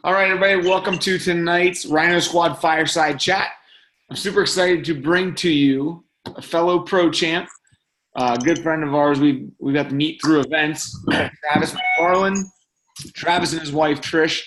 All right, everybody, welcome to tonight's Rhino Squad Fireside Chat. I'm super excited to bring to you a fellow pro champ, a good friend of ours. We got to meet through events. Travis McFarlin. Travis and his wife Trish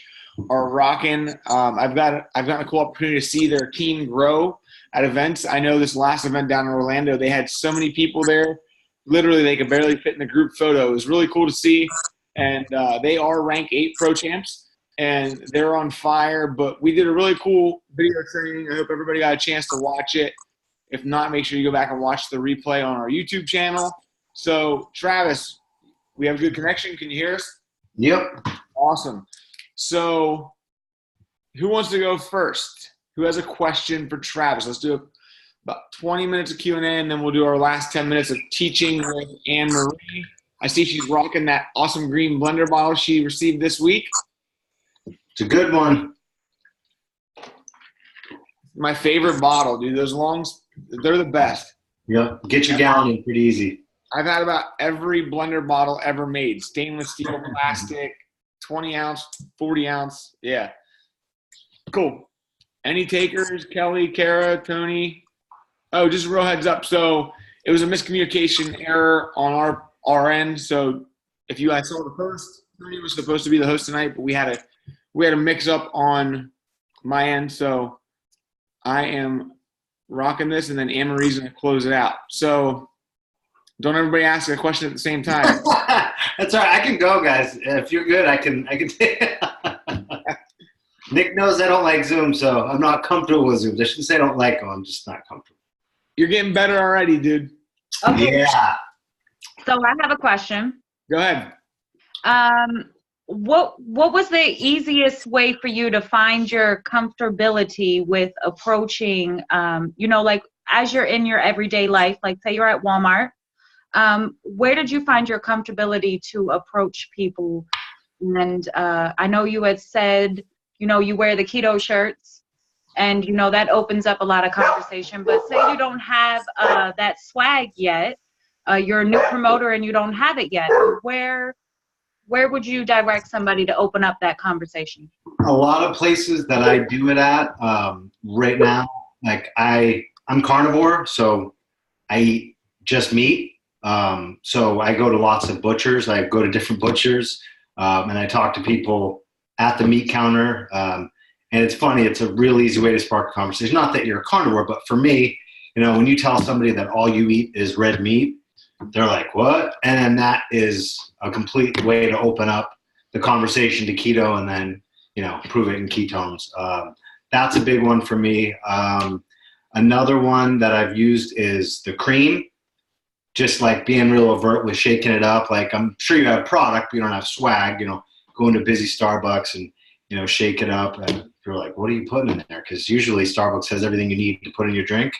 are rocking. I've gotten a cool opportunity to see their team grow at events. I know this last event down in Orlando, they had so many people there. Literally, they could barely fit in the group photo. It was really cool to see, and they are rank 8 pro champs. And they're on fire, but we did a really cool video training. I hope everybody got a chance to watch it. If not, make sure you go back and watch the replay on our YouTube channel. So, Travis, we have a good connection. Can you hear us? Yep. Awesome. So, who wants to go first? Who has a question for Travis? Let's do about 20 minutes of Q&A, and then we'll do our last 10 minutes of teaching with Anne-Marie. I see she's rocking that awesome green blender bottle she received this week. It's a good one. My favorite bottle, dude. Those longs, they're the best. Yep. Get your gallon in pretty easy. I've had about every blender bottle ever made. Stainless steel, plastic, 20 ounce, 40 ounce. Yeah. Cool. Any takers? Kelly, Kara, Tony? Oh, just a real heads up. So it was a miscommunication error on our end. So if you guys saw the post, Tony was supposed to be the host tonight, but we had a mix up on my end, so I am rocking this, and then Anne-Marie's going to close it out. So don't everybody ask a question at the same time. That's all right. I can go, guys. If you're good, I can Nick knows I don't like Zoom, so I'm not comfortable with Zoom. I shouldn't say I don't like them. I'm just not comfortable. You're getting better already, dude. Okay. Yeah. So I have a question. Go ahead. What was the easiest way for you to find your comfortability with approaching, like as you're in your everyday life, like say you're at Walmart, where did you find your comfortability to approach people? And I know you had said, you wear the keto shirts and, that opens up a lot of conversation, but say you don't have that swag yet, you're a new promoter and you don't have it yet. Where would you direct somebody to open up that conversation? A lot of places that I do it at right now, like I'm carnivore, so I eat just meat. So I go to lots of butchers. I go to different butchers, and I talk to people at the meat counter. And it's funny. It's a real easy way to spark a conversation. Not that you're a carnivore, but for me, when you tell somebody that all you eat is red meat, they're like, what? And then that is a complete way to open up the conversation to keto and then, prove it in ketones. That's a big one for me. Another one that I've used is the cream. Just like being real overt with shaking it up. Like I'm sure you have product, but you don't have swag, go into busy Starbucks and, shake it up. And you're like, what are you putting in there? Because usually Starbucks has everything you need to put in your drink,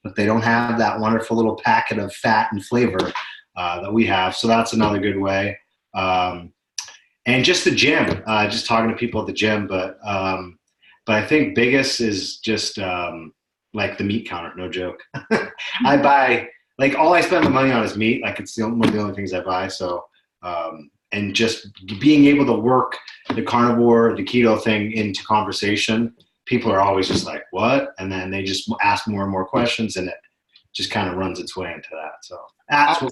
but they don't have that wonderful little packet of fat and flavor that we have. So that's another good way. And just the gym, just talking to people at the gym. But I think biggest is just like the meat counter, no joke. I buy, like all I spend the money on is meat. Like it's one of the only things I buy. So, and just being able to work the carnivore, the keto thing into conversation, people are always just like, what? And then they just ask more and more questions, and it just kind of runs its way into that. So that's what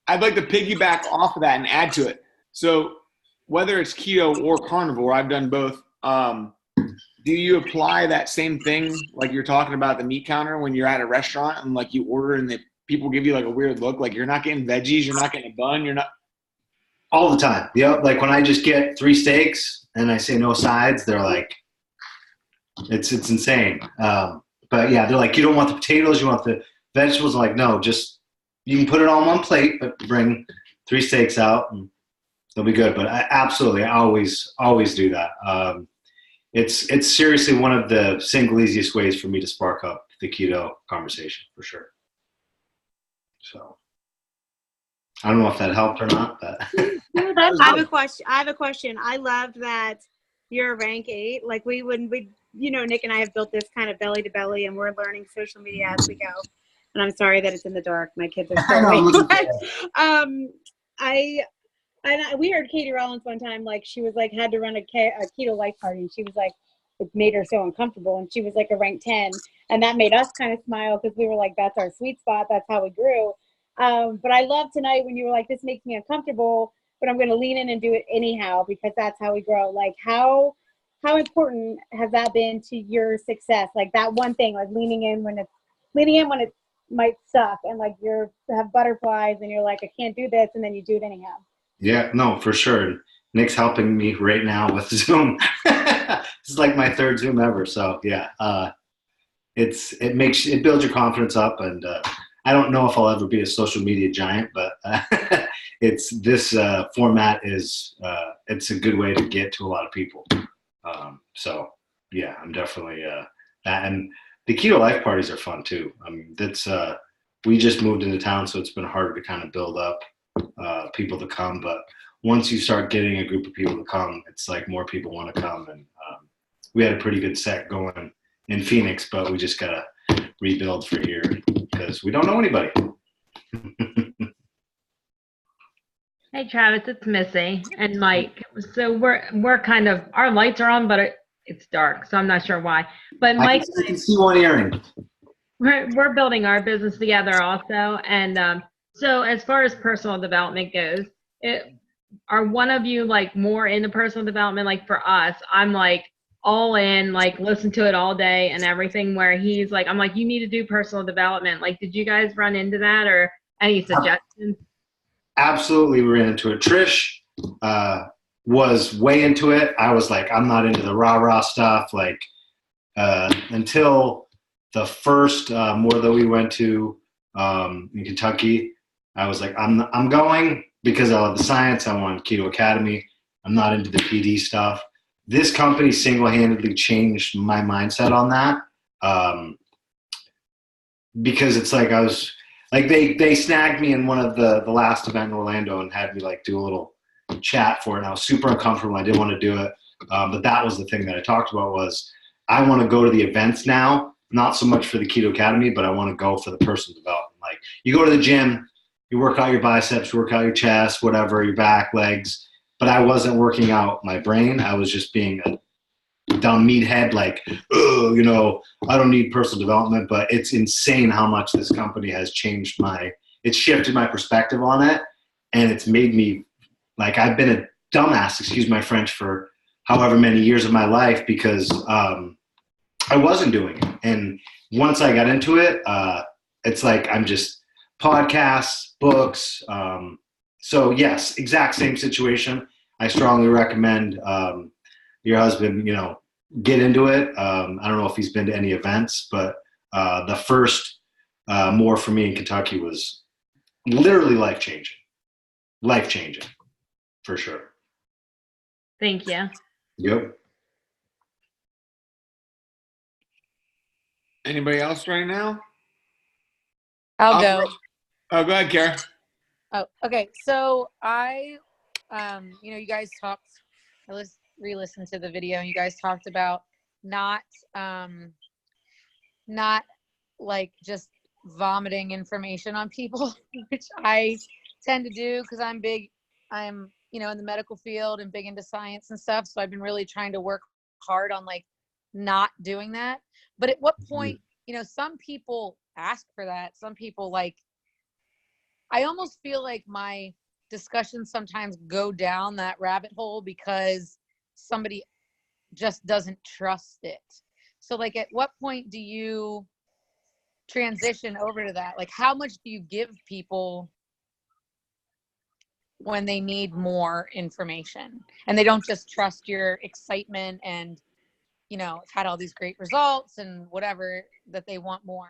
I'd like to piggyback off of that and add to it. So whether it's keto or carnivore, I've done both. Do you apply that same thing like you're talking about the meat counter when you're at a restaurant and like you order and people give you like a weird look, like you're not getting veggies, you're not getting a bun, you're not – all the time. Yep. Like when I just get 3 steaks and I say no sides, they're like, it's insane. But yeah, they're like, you don't want the potatoes, you want the vegetables. I'm like, no, just you can put it on one plate, but bring 3 steaks out and they'll be good. But I always do that. It's seriously one of the single easiest ways for me to spark up the keto conversation for sure. So I don't know if that helped or not, but I have a question. I loved that you're a rank 8. Like Nick and I have built this kind of belly to belly, and we're learning social media as we go. And I'm sorry that it's in the dark. My kids are still awake. we heard Katie Rollins one time, like she was like had to run a keto life party. She was like, it made her so uncomfortable, and she was like a rank 10, and that made us kind of smile because we were like, that's our sweet spot. That's how we grew. But I love tonight when you were like, this makes me uncomfortable, but I'm going to lean in and do it anyhow because that's how we grow. Like how important has that been to your success? Like that one thing, like leaning in when it might suck, and like you have butterflies, and you're like, I can't do this, and then you do it anyhow. Yeah, no, for sure. Nick's helping me right now with Zoom. This is like my third Zoom ever. So yeah, it builds your confidence up, and I don't know if I'll ever be a social media giant, but this format is it's a good way to get to a lot of people. So yeah, I'm definitely that, and the keto life parties are fun too. I mean, we just moved into town, so it's been harder to kind of build up people to come, but once you start getting a group of people to come, it's like more people want to come. And we had a pretty good set going in Phoenix, but we just got to rebuild for here because we don't know anybody. Hey Travis, it's Missy and Mike. So we're kind of, our lights are on, but it's dark, so I'm not sure why. But Mike, I can see one earring. We're building our business together also, and so as far as personal development goes, are one of you like more into personal development? Like for us, I'm like all in, like listen to it all day and everything, where he's like, I'm like, you need to do personal development. Like, did you guys run into that or any suggestions? Absolutely, we ran into it. Trish was way into it. I was like, I'm not into the rah-rah stuff. Like until the first more that we went to in Kentucky, I was like, I'm going because I love the science. I want Keto Academy. I'm not into the PD stuff. This company single-handedly changed my mindset on that because it's like I was like they snagged me in one of the last event in Orlando and had me like do a little chat for it. And I was super uncomfortable. I didn't want to do it, but that was the thing that I talked about was I want to go to the events now, not so much for the Keto Academy, but I want to go for the personal development. Like you go to the gym, you work out your biceps, you work out your chest, whatever, your back, legs. But I wasn't working out my brain. I was just being a dumb meathead, like, oh, I don't need personal development. But it's insane how much this company has changed it's shifted my perspective on it. And it's made me, like, I've been a dumbass, excuse my French, for however many years of my life because I wasn't doing it. And once I got into it, it's like I'm just podcasts, books. So yes, exact same situation. I strongly recommend your husband, get into it. I don't know if he's been to any events, but the first more for me in Kentucky was literally life-changing for sure. Thank you. Yep. Anybody else right now? I'll go. Oh, go ahead, Kara. Oh, okay. So you guys talked, I re-listened to the video and you guys talked about not like just vomiting information on people, which I tend to do because I'm in the medical field and big into science and stuff. So I've been really trying to work hard on like not doing that. But at what point, some people ask for that. Some people like, I almost feel like my discussions sometimes go down that rabbit hole because somebody just doesn't trust it. So like at what point do you transition over to that? Like how much do you give people when they need more information and they don't just trust your excitement and I've had all these great results and whatever, that they want more?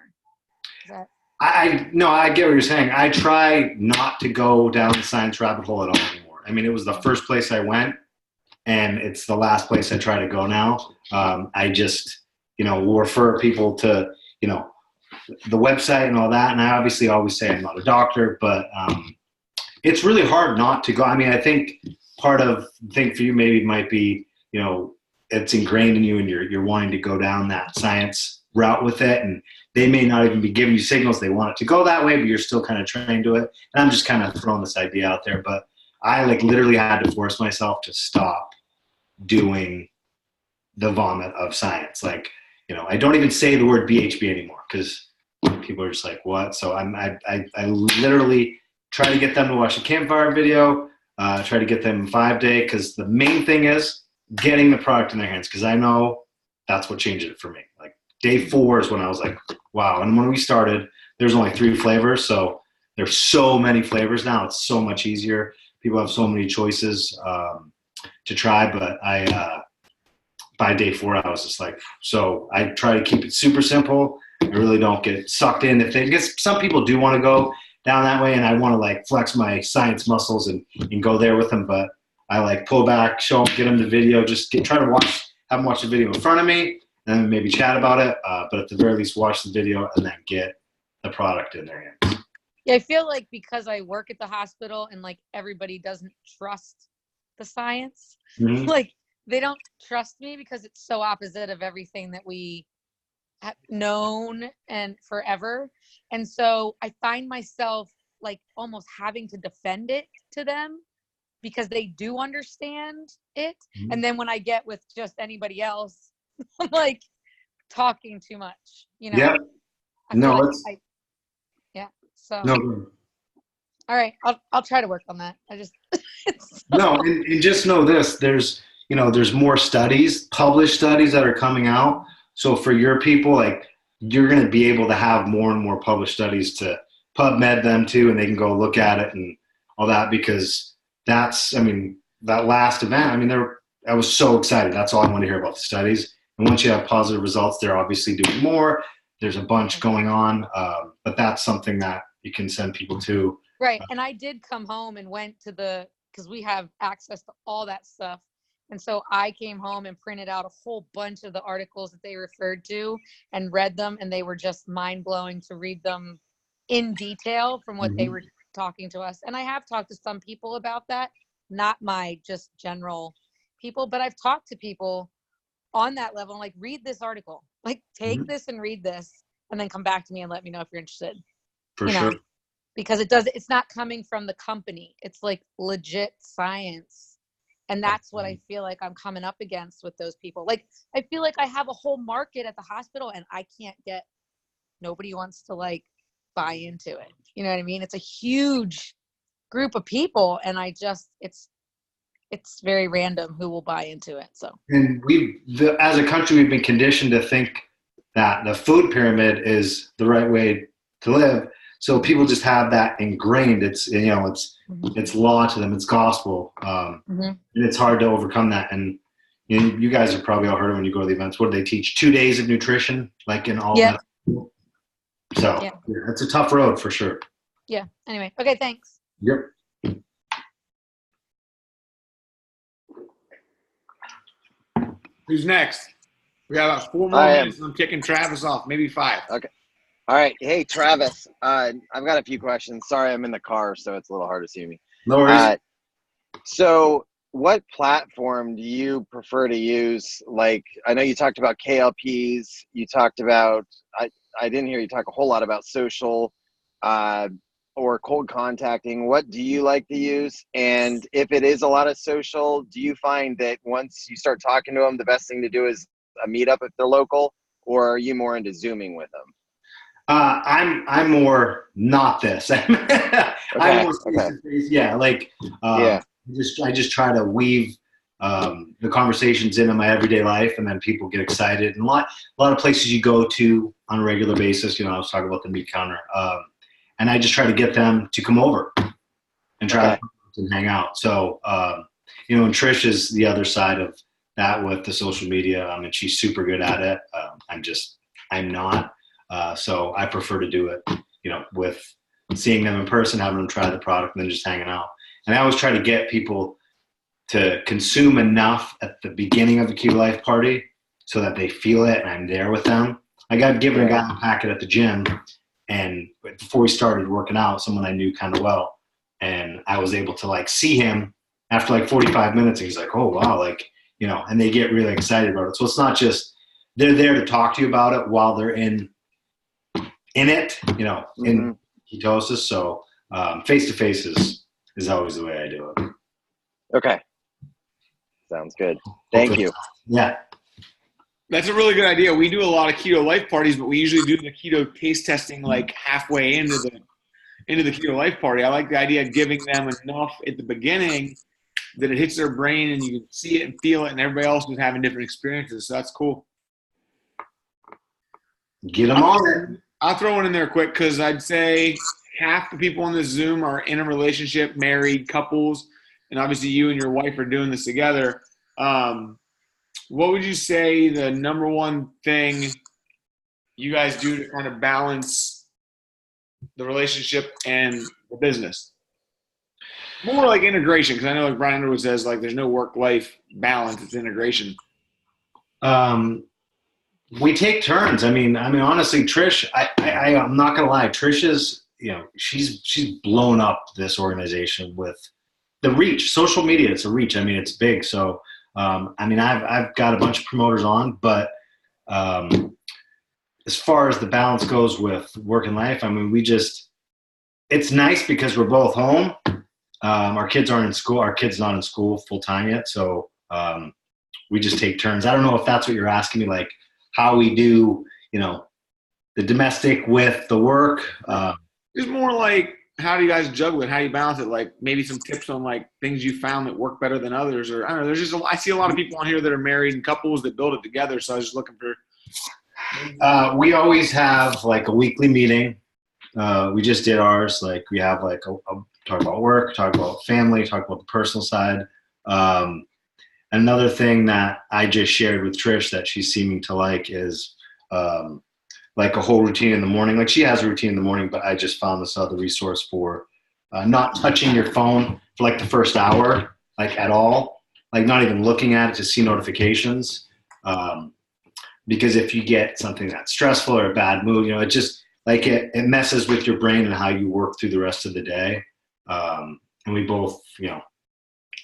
I get what you're saying. I try not to go down the science rabbit hole at all anymore. I mean, it was the first place I went, and it's the last place I try to go now. I just, will refer people to, the website and all that. And I obviously always say I'm not a doctor, but it's really hard not to go. I mean, I think part of the thing for you maybe might be, it's ingrained in you and you're wanting to go down that science route with it. And they may not even be giving you signals they want it to go that way, but you're still kind of trained to it. And I'm just kind of throwing this idea out there. But I like literally had to force myself to stop doing the vomit of science. Like, you know, I don't even say the word BHB anymore because people are just like, what? So I literally try to get them to watch the campfire video, try to get them 5-day, because the main thing is getting the product in their hands, because I know that's what changed it for me. Like day 4 is when I was like, wow. And when we started, there's only 3 flavors. So there's so many flavors now. It's so much easier. People have so many choices to try. But by day 4, I was just like, so I try to keep it super simple. I really don't get sucked in. I guess some people do want to go down that way, and I want to like flex my science muscles and go there with them. But I like pull back, show them, get them the video, just try to have them watch the video in front of me, and then maybe chat about it. But at the very least, watch the video and then get the product in their hands. Yeah, I feel like because I work at the hospital and like everybody doesn't trust the science, like they don't trust me because it's so opposite of everything that we have known and forever. And so I find myself like almost having to defend it to them because they do understand it. And then when I get with just anybody else, I'm like talking too much, you know? Yeah. So no. All right, I'll try to work on that. I just No, and just know this, there's more studies, published studies that are coming out. So for your people, like you're going to be able to have more and more published studies to PubMed them to, and they can go look at it and all that, because that last event, I was so excited. That's all I want to hear about the studies. And once you have positive results, they're obviously doing more. There's a bunch going on, but that's something that you can send people to. Right. And I did come home and went to because we have access to all that stuff. And so I came home and printed out a whole bunch of the articles that they referred to and read them. And they were just mind blowing to read them in detail from what they were talking to us. And I have talked to some people about that, not my just general people, but I've talked to people on that level, like read this article, like take this and read this and then come back to me and let me know if you're interested. For sure. Because it's not coming from the company. It's like legit science. And that's what I feel like I'm coming up against with those people. Like, I feel like I have a whole market at the hospital and nobody wants to like buy into it. You know what I mean? It's a huge group of people. And it's very random who will buy into it. So, and as a country, we've been conditioned to think that the food pyramid is the right way to live. So people just have that ingrained. It's law to them. It's gospel. And it's hard to overcome that. And you guys have probably all heard it when you go to the events. What do they teach? 2 days of nutrition, like in all that. So it's a tough road for sure. Yeah. Anyway. Okay. Thanks. Yep. Who's next? We got about 4 more minutes. I'm kicking Travis off, maybe 5. Okay. All right. Hey, Travis. I've got a few questions. Sorry, I'm in the car, so it's a little hard to see me. No worries. So what platform do you prefer to use? Like, I know you talked about KLPs. You talked about, I didn't hear you talk a whole lot about social or cold contacting. What do you like to use? And if it is a lot of social, do you find that once you start talking to them, the best thing to do is a meetup if they're local, or are you more into Zooming with them? I'm more not this. I'm more face-to-face. Yeah, like I just try to weave the conversations into my everyday life, and then people get excited. And a lot of places you go to on a regular basis. I was talking about the meat counter, and I just try to get them to come over and try to hang out. So and Trish is the other side of that with the social media. And she's super good at it. I'm not. So I prefer to do it, with seeing them in person, having them try the product, and then just hanging out. And I always try to get people to consume enough at the beginning of the Keto Life party so that they feel it and I'm there with them. I got given a guy a packet at the gym, and before we started working out, someone I knew kind of well, and I was able to like see him after like 45 minutes, and he's like, oh wow, and they get really excited about it. So it's not just they're there to talk to you about it while they're in it, in ketosis. So face to face is always the way I do it. Okay. Sounds good. Thank you. Yeah. That's a really good idea. We do a lot of keto life parties, but we usually do the keto taste testing like halfway into the keto life party. I like the idea of giving them enough at the beginning that it hits their brain and you can see it and feel it, and everybody else is having different experiences. So that's cool. Get them on it. I'll throw one in there quick because I'd say half the people on this Zoom are in a relationship, married couples, and obviously you and your wife are doing this together. What would you say the number one thing you guys do to kind of balance the relationship and the business? More like integration, because I know like Brian Underwood says like there's no work-life balance, it's integration. We take turns. I mean, honestly, Trish, I'm not gonna lie. Trish is, she's blown up this organization with the reach. Social media, it's a reach. I mean, it's big. So, I've got a bunch of promoters on, but as far as the balance goes with work and life, it's nice because we're both home. Our kids aren't in school. Our kid's not in school full time yet. So, we just take turns. I don't know if that's what you're asking me, like, how we do, the domestic with the work. It's more like, how do you guys juggle it? How do you balance it? Like maybe some tips on like things you found that work better than others, or I don't know. I see a lot of people on here that are married and couples that build it together. So I was just looking for. We always have like a weekly meeting. We just did ours. Like we have like talk about work, talk about family, talk about the personal side. Another thing that I just shared with Trish that she's seeming to like is like a whole routine in the morning. Like she has a routine in the morning, but I just found this other resource for not touching your phone for like the first hour, like at all, like not even looking at it to see notifications. Because if you get something that's stressful or a bad mood, it just like it messes with your brain and how you work through the rest of the day. And we both,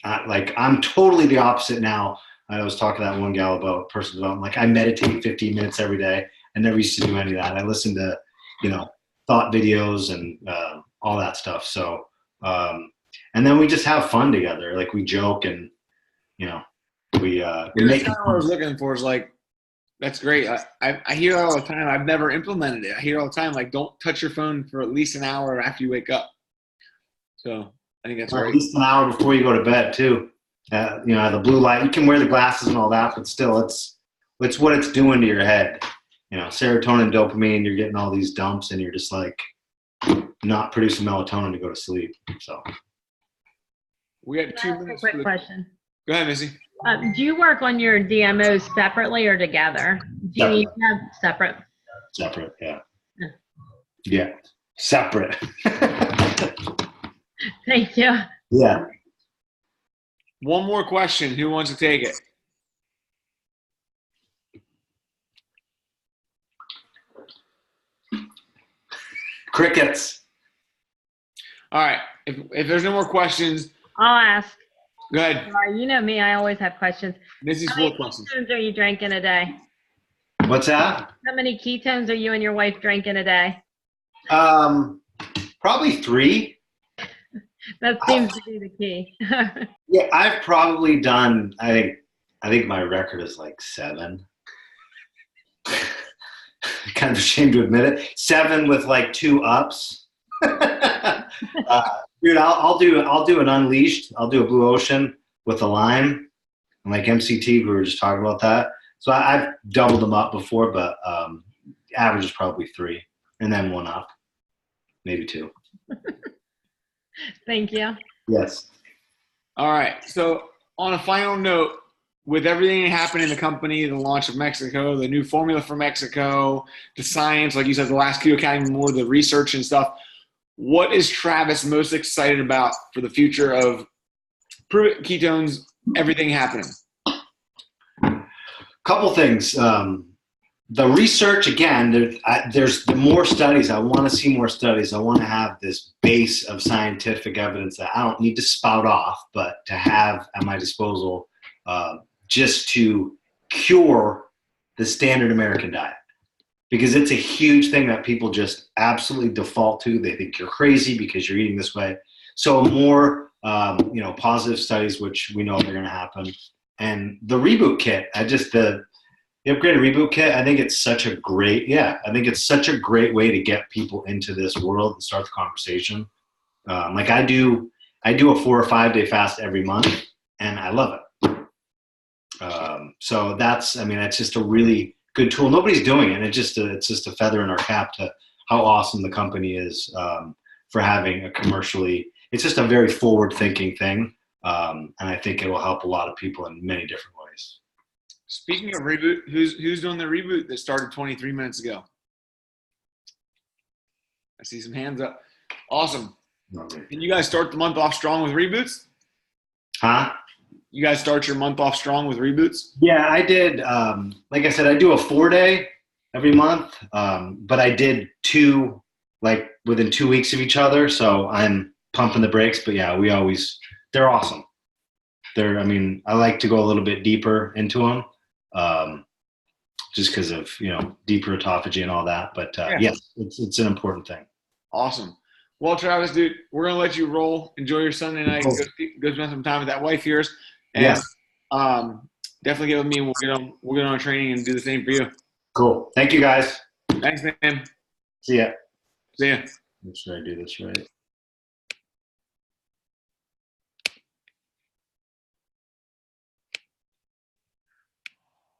I'm totally the opposite now. I was talking to that one gal about personal development. Like I meditate 15 minutes every day. I never used to do any of that. I listen to, thought videos and all that stuff. So, and then we just have fun together. Like we joke and, we make what I was looking for is like, that's great. I hear it all the time. I've never implemented it. I hear it all the time. Like, don't touch your phone for at least an hour after you wake up. So I think that's or great. at least an hour before you go to bed too. The blue light, you can wear the glasses and all that, but still it's what it's doing to your head. Serotonin, dopamine, you're getting all these dumps and you're just like not producing melatonin to go to sleep. So we got 2 minutes. Quick question. Go ahead, Missy. Do you work on your DMOs separately or together? Do you need to have separate? Separate, yeah. Yeah, separate. Thank you. Yeah. One more question. Who wants to take it? Crickets. All right. If there's no more questions, I'll ask. go ahead. You know me, I always have questions. Missy's How full many of questions. ketones are you drinking a day? What's that? How many ketones are you and your wife drinking a day? Probably 3. That seems to be the key. Yeah, I've probably done. I think my record is like 7. Kind of ashamed to admit it. 7 with like 2 ups. Dude, I'll do an unleashed. I'll do a blue ocean with a lime, and like MCT. We were just talking about that. So I've doubled them up before, but average is probably 3, and then 1 up, maybe 2. Thank you. Yes. All right. So on a final note, with everything that happened in the company, the launch of Mexico, the new formula for Mexico, the science, like you said, the last Keto Academy, more the research and stuff, what is Travis most excited about for the future of Prove It Ketones, everything happening? Couple things. The research, again, there's more studies. I want to see more studies. I want to have this base of scientific evidence that I don't need to spout off, but to have at my disposal just to cure the standard American diet. Because it's a huge thing that people just absolutely default to. They think you're crazy because you're eating this way. So more positive studies, which we know they're going to happen. And the reboot kit, the upgraded reboot kit, I think it's such a great way to get people into this world and start the conversation. Like I do a 4 or 5 day fast every month, and I love it. So that's just a really good tool. Nobody's doing it. It's just a feather in our cap to how awesome the company is for having it's just a very forward thinking thing. And I think it will help a lot of people in many different ways. Speaking of reboot, who's doing the reboot that started 23 minutes ago? I see some hands up. Awesome. Can you guys start the month off strong with reboots? Huh? You guys start your month off strong with reboots? Yeah, I did. Like I said, I do a 4 day every month, but I did 2 like within 2 weeks of each other. So I'm pumping the brakes, but yeah, they're awesome. I like to go a little bit deeper into them, just because of, deeper autophagy and all that. But yes, it's an important thing. Awesome. Well, Travis, dude, we're going to let you roll. Enjoy your Sunday night. Cool. Go spend some time with that wife of yours. And definitely get with me. We'll get on training and do the same for you. Cool. Thank you, guys. Thanks, man. See ya. See ya. Make sure I do this right.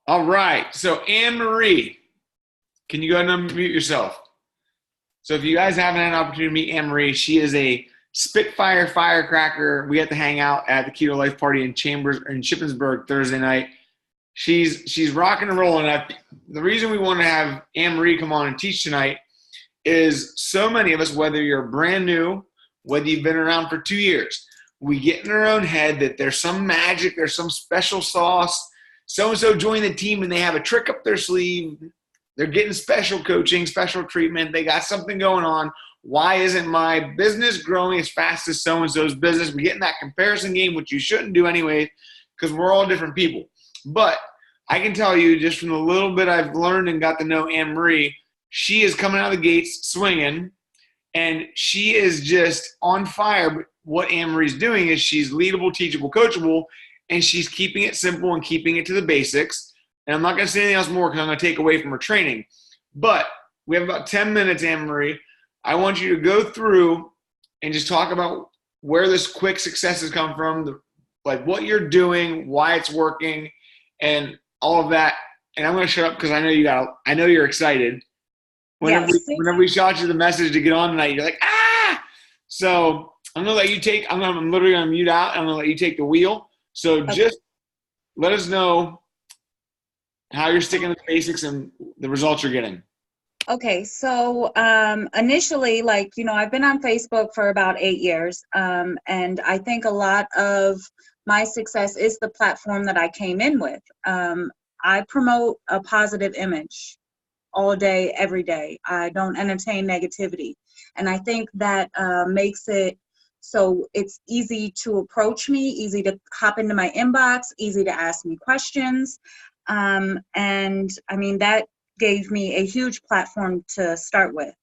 All right. So Anne-Marie, can you go ahead and unmute yourself? So if you guys haven't had an opportunity to meet Anne-Marie, she is a Spitfire firecracker. We got to hang out at the Keto Life Party in Shippensburg Thursday night. She's rocking and rolling. The reason we want to have Anne-Marie come on and teach tonight is so many of us, whether you're brand new, whether you've been around for 2 years, we get in our own head that there's some magic, there's some special sauce. So-and-so joined the team and they have a trick up their sleeve. They're getting special coaching, special treatment. They got something going on. Why isn't my business growing as fast as so-and-so's business? We get in that comparison game, which you shouldn't do anyway, because we're all different people. But I can tell you, just from the little bit I've learned and got to know Anne-Marie, she is coming out of the gates swinging, and she is just on fire. But what Anne-Marie's doing is she's leadable, teachable, coachable, and she's keeping it simple and keeping it to the basics. And I'm not going to say anything else more because I'm going to take away from her training. But we have about 10 minutes, Anne-Marie. I want you to go through and just talk about where this quick success has come from, like what you're doing, why it's working, and all of that. And I'm going to shut up because I know you're excited. Whenever we shot you the message to get on tonight, you're like, ah! So I'm going to let you I'm literally going to mute out. And I'm going to let you take the wheel. So just let us know how you're sticking to the basics and the results you're getting. Okay, so initially, I've been on Facebook for about 8 years, and I think a lot of my success is the platform that I came in with. I promote a positive image all day, every day. I don't entertain negativity, and I think that makes it so it's easy to approach me, easy to hop into my inbox, easy to ask me questions, and that gave me a huge platform to start with.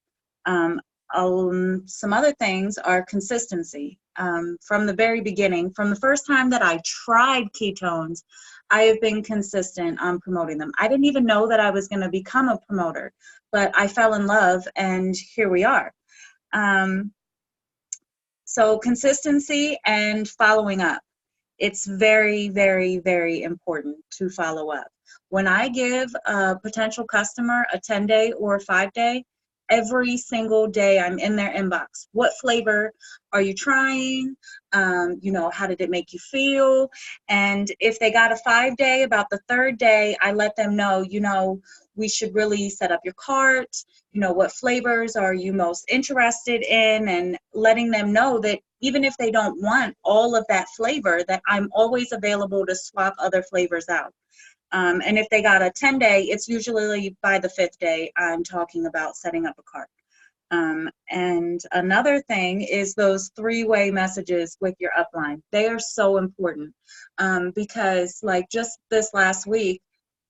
Some other things are consistency. From the very beginning, from the first time that I tried ketones, I have been consistent on promoting them. I didn't even know that I was going to become a promoter, but I fell in love, and here we are. So consistency and following up. It's very, very, very important to follow up. When I give a potential customer a 10-day or a 5-day, every single day I'm in their inbox. What flavor are you trying? How did it make you feel? And if they got a 5-day, about the 3rd day, I let them know, we should really set up your cart. What flavors are you most interested in? And letting them know that even if they don't want all of that flavor, that I'm always available to swap other flavors out. And if they got a 10-day, it's usually by the 5th day I'm talking about setting up a cart. And another thing is those 3-way messages with your upline. They are so important because just this last week,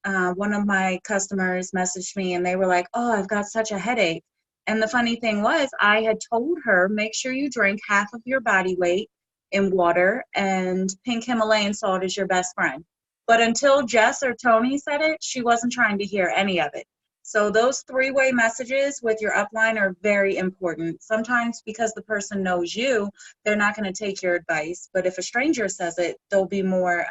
one of my customers messaged me and they were like, oh, I've got such a headache. And the funny thing was I had told her, make sure you drink half of your body weight in water, and pink Himalayan salt is your best friend. But until Jess or Tony said it, she wasn't trying to hear any of it. So those three-way messages with your upline are very important. Sometimes because the person knows you, they're not going to take your advice. But if a stranger says it, they'll be more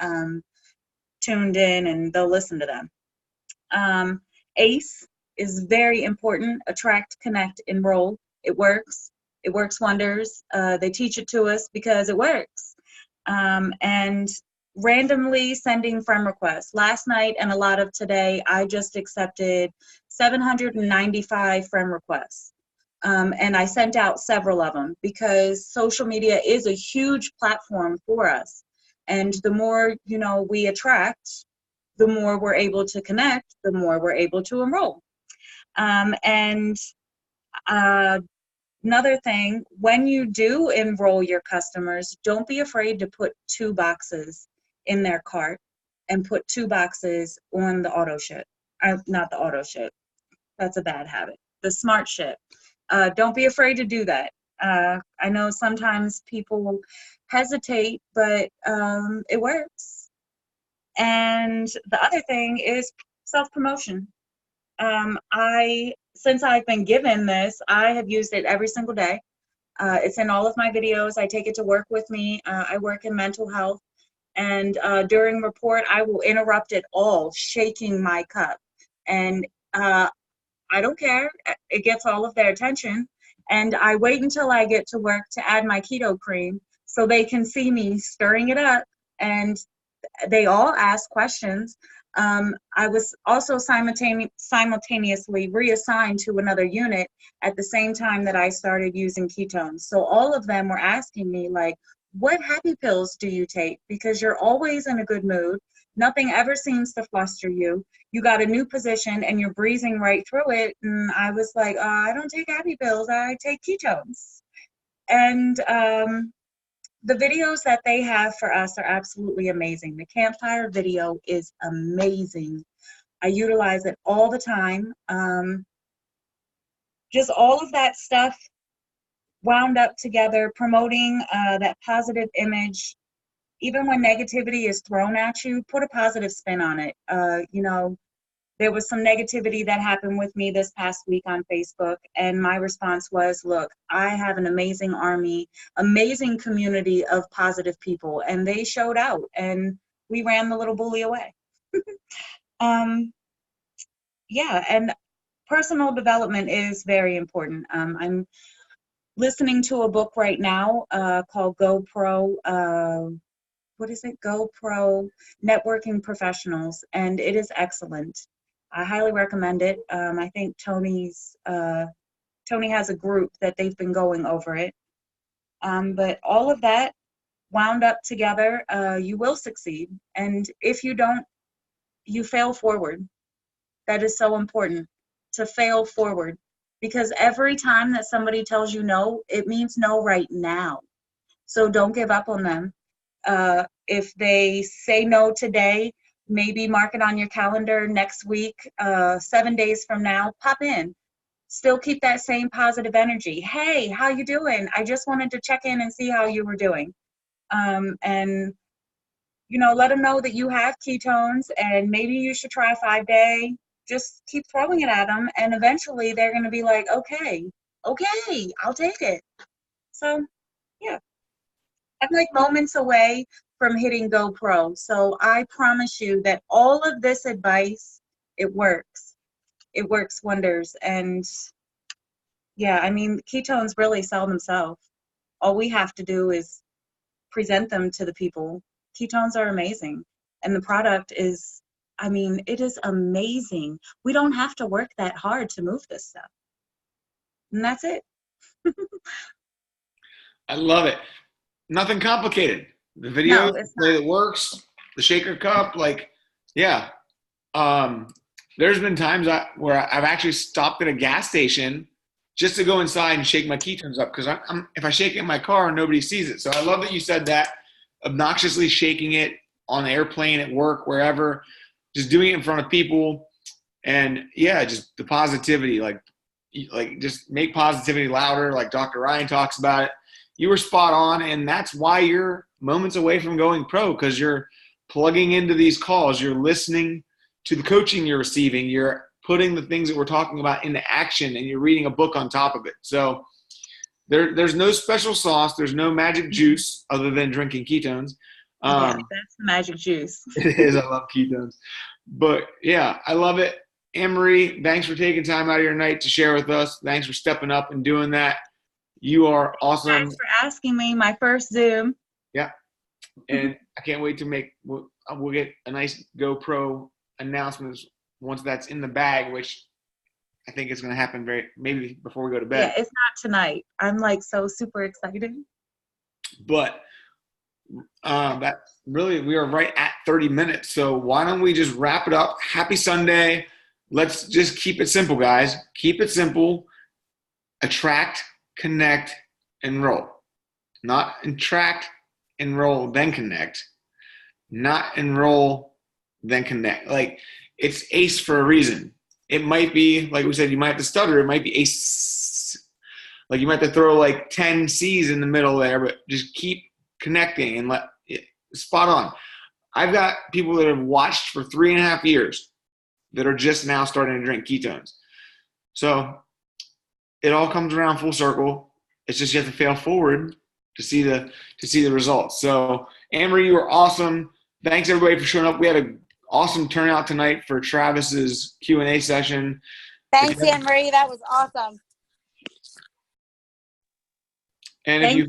tuned in and they'll listen to them. ACE is very important. Attract, connect, enroll. It works. It works wonders. They teach it to us because it works. And randomly sending friend requests. Last night and a lot of today, I just accepted 795 friend requests. And I sent out several of them because social media is a huge platform for us. And the more, we attract, the more we're able to connect, the more we're able to enroll. Another thing, when you do enroll your customers, don't be afraid to put 2 boxes in their cart and put 2 boxes on the auto ship. Not the auto ship. That's a bad habit. The smart ship. Don't be afraid to do that. I know sometimes people hesitate, but it works. And the other thing is self-promotion. Since I've been given this, I have used it every single day. It's in all of my videos. I take it to work with me. I work in mental health. And during report, I will interrupt it all, shaking my cup. And I don't care. It gets all of their attention. And I wait until I get to work to add my keto cream so they can see me stirring it up. And they all ask questions. I was also simultaneously reassigned to another unit at the same time that I started using ketones. So all of them were asking me, like, what happy pills do you take? Because you're always in a good mood. Nothing ever seems to fluster you. You got a new position and you're breezing right through it. And I was like, I don't take happy pills. I take ketones. And the videos that they have for us are absolutely amazing. The campfire video is amazing. I utilize it all the time. Just all of that stuff wound up together, promoting that positive image. Even when negativity is thrown at you, put a positive spin on it. There was some negativity that happened with me this past week on Facebook, and my response was, look, I have an amazing army, amazing community of positive people, and they showed out, and we ran the little bully away. Yeah, and personal development is very important. I'm listening to a book right now called GoPro, GoPro Networking Professionals, and it is excellent. I highly recommend it. I think Tony has a group that they've been going over it. But all of that wound up together, you will succeed. And if you don't, you fail forward. That is so important, to fail forward. Because every time that somebody tells you no, it means no right now. So don't give up on them. If they say no today, maybe mark it on your calendar next week, 7 days from now, pop in. Still keep that same positive energy. Hey, how you doing? I just wanted to check in and see how you were doing. And, let them know that you have ketones and maybe you should try 5-day. Just keep throwing it at them. And eventually they're going to be like, okay, I'll take it. So, yeah. I'm like moments away from hitting GoPro. So I promise you that all of this advice, it works. It works wonders. And yeah, ketones really sell themselves. All we have to do is present them to the people. Ketones are amazing. And the product is, it is amazing. We don't have to work that hard to move this stuff. And that's it. I love it. Nothing complicated. The video, it works. The shaker cup, yeah. There's been times where I've actually stopped at a gas station just to go inside and shake my ketones up because if I shake it in my car, nobody sees it. So I love that you said that. Obnoxiously shaking it on the airplane, at work, wherever, just doing it in front of people, and yeah, just the positivity, like just make positivity louder, like Dr. Ryan talks about it. you were spot on, and that's why you're moments away from going pro, because you're plugging into these calls, you're listening to the coaching you're receiving, you're putting the things that we're talking about into action, and you're reading a book on top of it. So there's no special sauce, there's no magic juice other than drinking ketones. Yeah, that's the magic juice. It is. I love ketones. But yeah, I love it. Anne-Marie, thanks for taking time out of your night to share with us. Thanks for stepping up and doing that. You are awesome. Thanks for asking me. My first Zoom. Yeah. And I can't wait to we'll get a nice GoPro announcements once that's in the bag, which I think is going to happen maybe before we go to bed. Yeah, it's not tonight. I'm like so super excited. But that really, we are right at 30 minutes. So why don't we just wrap it up? Happy Sunday. Let's just keep it simple, guys. Keep it simple. Attract, connect, enroll. Not attract, enroll, then connect. Not enroll, then connect. Like, it's ACE for a reason. It might be, like we said, you might have to stutter. It might be ACE. Like, you might have to throw like 10 C's in the middle there, but just keep connecting and let it spot on. I've got people that have watched for 3.5 years that are just now starting to drink ketones. So it all comes around full circle. It's just you have to fail forward to see the results. So Anne-Marie, you were awesome. Thanks everybody for showing up. We had an awesome turnout tonight for Travis's Q&A session. Thanks, Anne-Marie. That was awesome. And Thank you.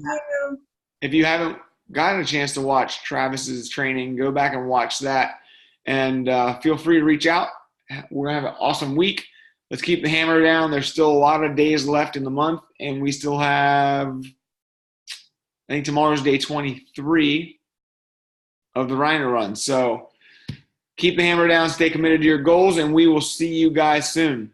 If you haven't gotten a chance to watch Travis's training, go back and watch that. And feel free to reach out. We're going to have an awesome week. Let's keep the hammer down. There's still a lot of days left in the month, and we still have, I think tomorrow's day 23 of the Rhino Run. So keep the hammer down, stay committed to your goals, and we will see you guys soon.